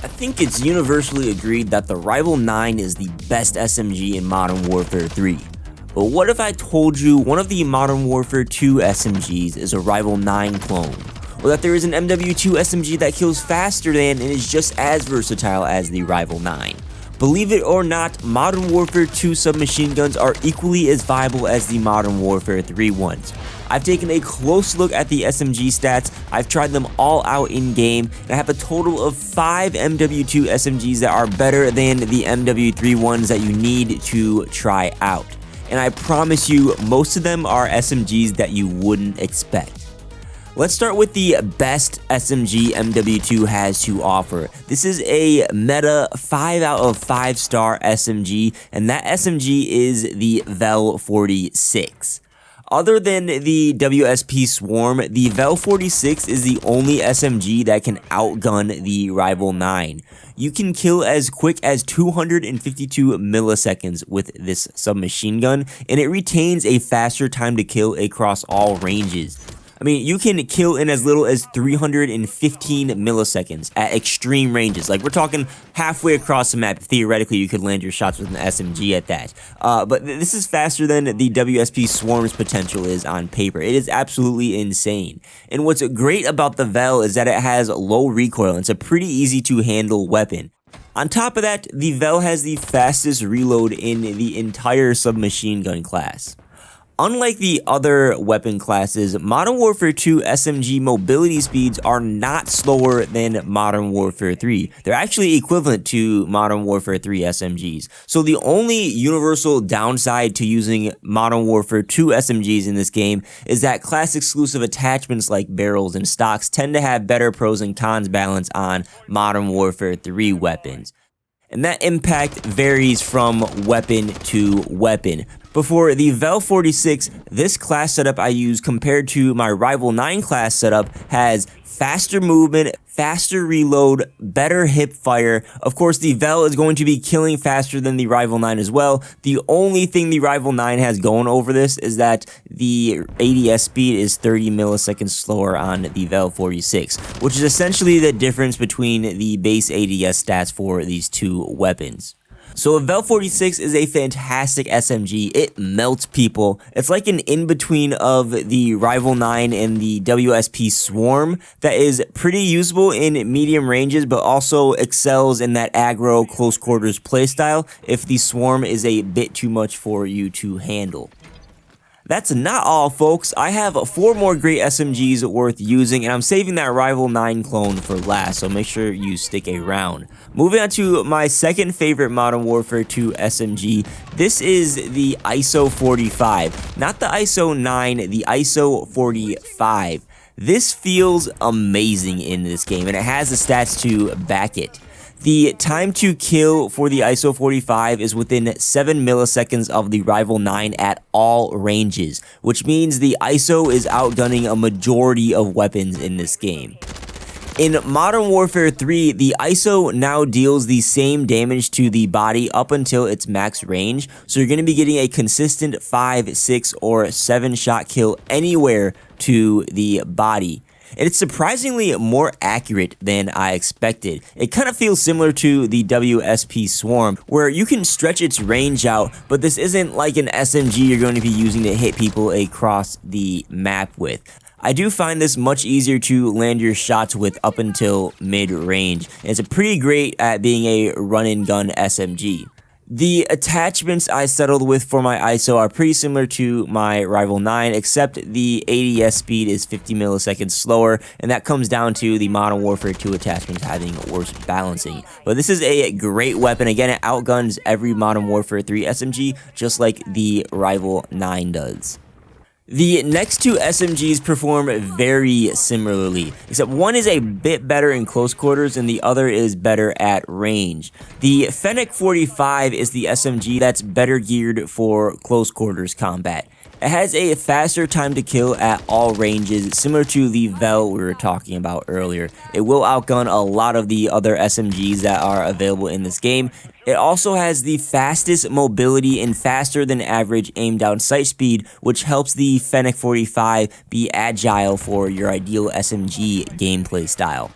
I think it's universally agreed that the Rival 9 is the best SMG in Modern Warfare 3. But what if I told you one of the Modern Warfare 2 SMGs is a Rival 9 clone? Or that there is an MW2 SMG that kills faster than and is just as versatile as the Rival 9? Believe it or not, Modern Warfare 2 submachine guns are equally as viable as the Modern Warfare 3 ones. I've taken a close look at the SMG stats, I've tried them all out in-game, and I have a total of 5 MW2 SMGs that are better than the MW3 ones that you need to try out. And I promise you, most of them are SMGs that you wouldn't expect. Let's start with the best SMG MW2 has to offer. This is a meta 5 out of 5 star SMG, and that SMG is the VEL-46. Other than the WSP Swarm, the VEL-46 is the only SMG that can outgun the Rival 9. You can kill as quick as 252 milliseconds with this submachine gun, and it retains a faster time to kill across all ranges. I mean, you can kill in as little as 315 milliseconds at extreme ranges. Like, we're talking halfway across the map. Theoretically, you could land your shots with an SMG at that. But this is faster than the WSP Swarm's potential is on paper. It is absolutely insane. And what's great about the VEL is that it has low recoil. It's a pretty easy to handle weapon. On top of that, the VEL has the fastest reload in the entire submachine gun class. Unlike the other weapon classes, Modern Warfare 2 SMG mobility speeds are not slower than Modern Warfare 3. They're actually equivalent to Modern Warfare 3 SMGs. So the only universal downside to using Modern Warfare 2 SMGs in this game is that class exclusive attachments like barrels and stocks tend to have better pros and cons balance on Modern Warfare 3 weapons. And that impact varies from weapon to weapon. But for the VEL-46, this class setup I use compared to my Rival 9 class setup has faster movement, faster reload, better hip fire. Of course, the VEL is going to be killing faster than the Rival 9 as well. The only thing the Rival 9 has going over this is that the ADS speed is 30 milliseconds slower on the VEL-46, which is essentially the difference between the base ADS stats for these two weapons. So a VEL-46 is a fantastic SMG. It melts people. It's like an in-between of the Rival 9 and the WSP Swarm that is pretty usable in medium ranges, but also excels in that aggro close quarters playstyle if the Swarm is a bit too much for you to handle. That's not all, folks. I have 4 more great SMGs worth using, and I'm saving that Rival 9 clone for last, so make sure you stick around. Moving on to my second favorite Modern Warfare 2 SMG, this is the ISO 45. Not the ISO 9, the ISO 45. This feels amazing in this game, and it has the stats to back it. The time to kill for the ISO 45 is within 7 milliseconds of the Rival 9 at all ranges, which means the ISO is outgunning a majority of weapons in this game. In Modern Warfare 3, the ISO now deals the same damage to the body up until its max range, so you're going to be getting a consistent 5, 6, or 7 shot kill anywhere to the body. And it's surprisingly more accurate than I expected. It kind of feels similar to the WSP Swarm, where you can stretch its range out, but this isn't like an SMG you're going to be using to hit people across the map with. I do find this much easier to land your shots with up until mid-range, and it's pretty great at being a run-and-gun SMG. The attachments I settled with for my ISO are pretty similar to my Rival 9, except the ADS speed is 50 milliseconds slower, and that comes down to the Modern Warfare 2 attachments having worse balancing. But this is a great weapon. Again, it outguns every Modern Warfare 3 SMG, just like the Rival 9 does. The next two SMGs perform very similarly, except one is a bit better in close quarters and the other is better at range. The Fennec 45 is the SMG that's better geared for close quarters combat. It has a faster time to kill at all ranges, similar to the VEL we were talking about earlier. It will outgun a lot of the other SMGs that are available in this game. It also has the fastest mobility and faster than average aim down sight speed, which helps the Fennec 45 be agile for your ideal SMG gameplay style.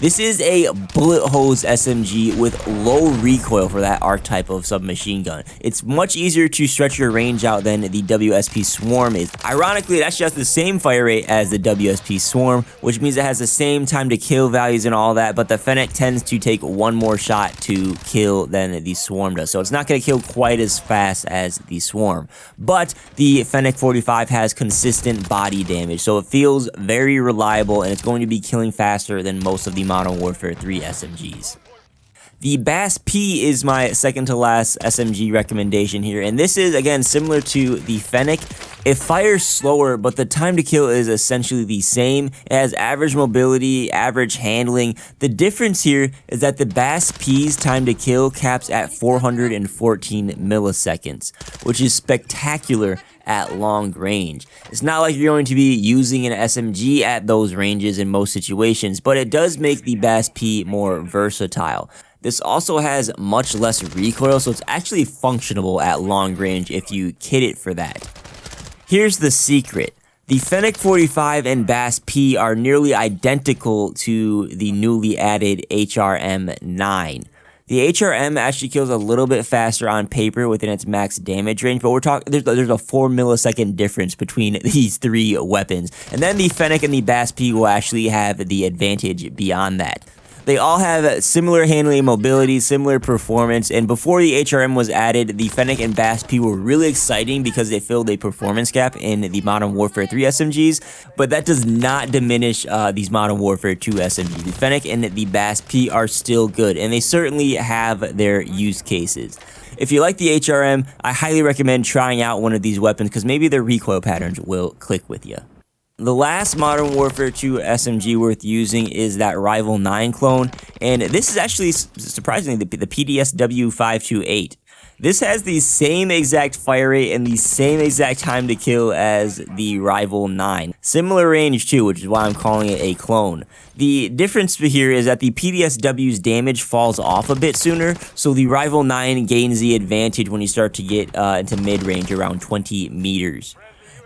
This is a bullet hose SMG with low recoil for that archetype of submachine gun. It's much easier to stretch your range out than the WSP Swarm is. Ironically, it actually has the same fire rate as the WSP Swarm, which means it has the same time to kill values and all that, but the Fennec tends to take one more shot to kill than the Swarm does. So it's not going to kill quite as fast as the Swarm. But the Fennec 45 has consistent body damage, so it feels very reliable, and it's going to be killing faster than most of the Modern Warfare 3 SMGs. The BAS-P is my second to last SMG recommendation here, and this is, again, similar to the Fennec. It fires slower, but the time to kill is essentially the same. It has average mobility, average handling. The difference here is that the BAS-P's time to kill caps at 414 milliseconds, which is spectacular at long range. It's not like you're going to be using an SMG at those ranges in most situations, but it does make the BAS-P more versatile. This also has much less recoil, so it's actually functional at long range if you kit it for that. Here's the secret. The Fennec 45 and BAS-P are nearly identical to the newly added HRM-9. The HRM actually kills a little bit faster on paper within its max damage range, but we're talking there's a 4 millisecond difference between these three weapons. And then the Fennec and the BAS-P will actually have the advantage beyond that. They all have similar handling and mobility, similar performance, and before the HRM was added, the Fennec and BAS-P were really exciting because they filled a performance gap in the Modern Warfare 3 SMGs, but that does not diminish these Modern Warfare 2 SMGs. The Fennec and the BAS-P are still good, and they certainly have their use cases. If you like the HRM, I highly recommend trying out one of these weapons because maybe their recoil patterns will click with you. The last Modern Warfare 2 SMG worth using is that Rival 9 clone, and this is actually, surprisingly, the PDSW-528. This has the same exact fire rate and the same exact time to kill as the Rival 9. Similar range too, which is why I'm calling it a clone. The difference here is that the PDSW's damage falls off a bit sooner, so the Rival 9 gains the advantage when you start to get into mid-range around 20 meters.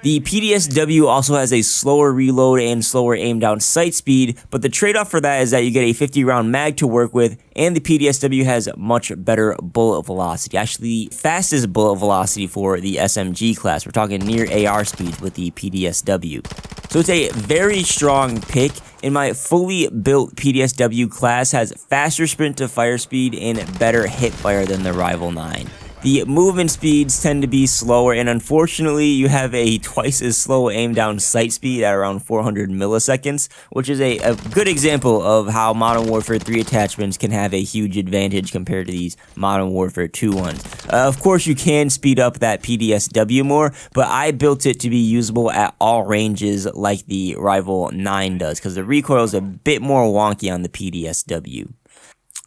The PDSW also has a slower reload and slower aim down sight speed, but the trade-off for that is that you get a 50 round mag to work with, and the PDSW has much better bullet velocity. Actually, fastest bullet velocity for the SMG class. We're talking near AR speeds with the PDSW. So it's a very strong pick, and my fully built PDSW class has faster sprint to fire speed and better hip fire than the Rival 9. The movement speeds tend to be slower, and unfortunately you have a twice as slow aim down sight speed at around 400 milliseconds, which is a good example of how Modern Warfare 3 attachments can have a huge advantage compared to these Modern Warfare 2 ones. Of course you can speed up that PDSW more, but I built it to be usable at all ranges like the Rival 9 does, because the recoil is a bit more wonky on the PDSW.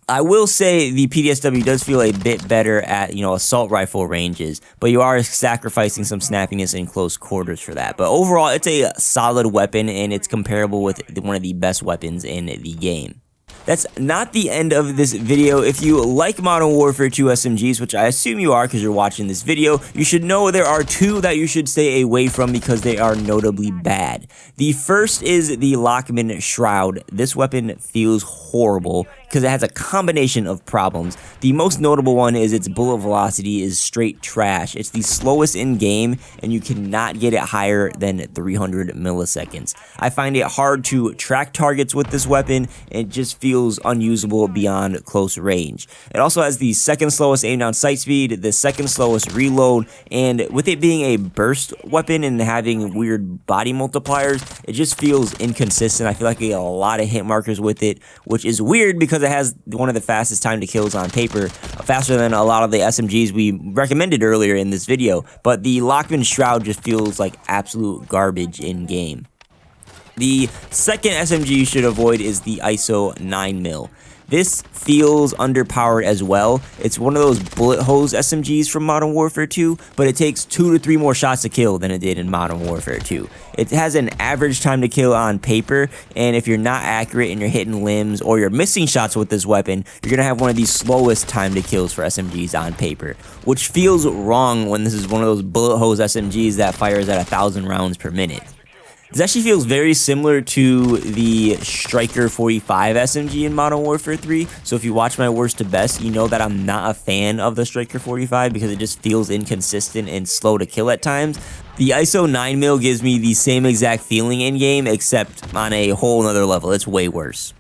I will say the PDSW does feel a bit better at, assault rifle ranges, but you are sacrificing some snappiness in close quarters for that. But overall, it's a solid weapon, and it's comparable with one of the best weapons in the game. That's not the end of this video. If you like Modern Warfare 2 SMGs, which I assume you are because you're watching this video, you should know there are two that you should stay away from because they are notably bad. The first is the Lockman Shroud. This weapon feels horrible because it has a combination of problems. The most notable one is its bullet velocity is straight trash. It's the slowest in game, and you cannot get it higher than 300 milliseconds. I find it hard to track targets with this weapon, and it just feels unusable beyond close range. It also has the second slowest aim down sight speed, the second slowest reload, and with it being a burst weapon and having weird body multipliers, it just feels inconsistent. I feel like I get a lot of hit markers with it, which is weird because it has one of the fastest time to kills on paper, faster than a lot of the SMGs we recommended earlier in this video, but the Lockman Shroud just feels like absolute garbage in game. The second SMG you should avoid is the ISO 9mm. This feels underpowered as well. It's one of those bullet hose SMGs from Modern Warfare 2, but it takes 2 to 3 more shots to kill than it did in Modern Warfare 2. It has an average time to kill on paper, and if you're not accurate and you're hitting limbs or you're missing shots with this weapon, you're going to have one of the slowest time to kills for SMGs on paper, which feels wrong when this is one of those bullet hose SMGs that fires at 1,000 rounds per minute. This actually feels very similar to the Striker 45 SMG in Modern Warfare 3. So if you watch my worst to best, you know that I'm not a fan of the Striker 45 because it just feels inconsistent and slow to kill at times. The ISO 9mm gives me the same exact feeling in game, except on a whole nother level. It's way worse.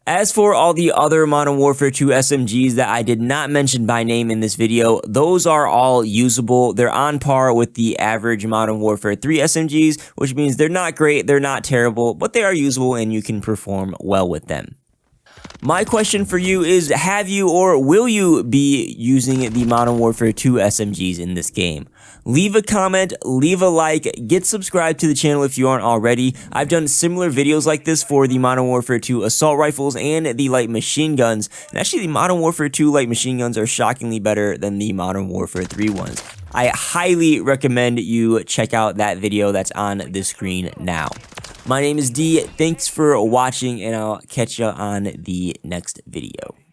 As for all the other Modern Warfare 2 SMGs that I did not mention by name in this video, those are all usable. They're on par with the average Modern Warfare 3 SMGs, which means they're not great, they're not terrible, but they are usable and you can perform well with them. My question for you is, have you or will you be using the Modern Warfare 2 SMGs in this game? Leave a comment, leave a like, get subscribed to the channel if you aren't already. I've done similar videos like this for the Modern Warfare 2 assault rifles and the light machine guns. And actually the Modern Warfare 2 light machine guns are shockingly better than the Modern Warfare 3 ones. I highly recommend you check out that video that's on the screen now. My name is D. Thanks for watching, and I'll catch you on the next video.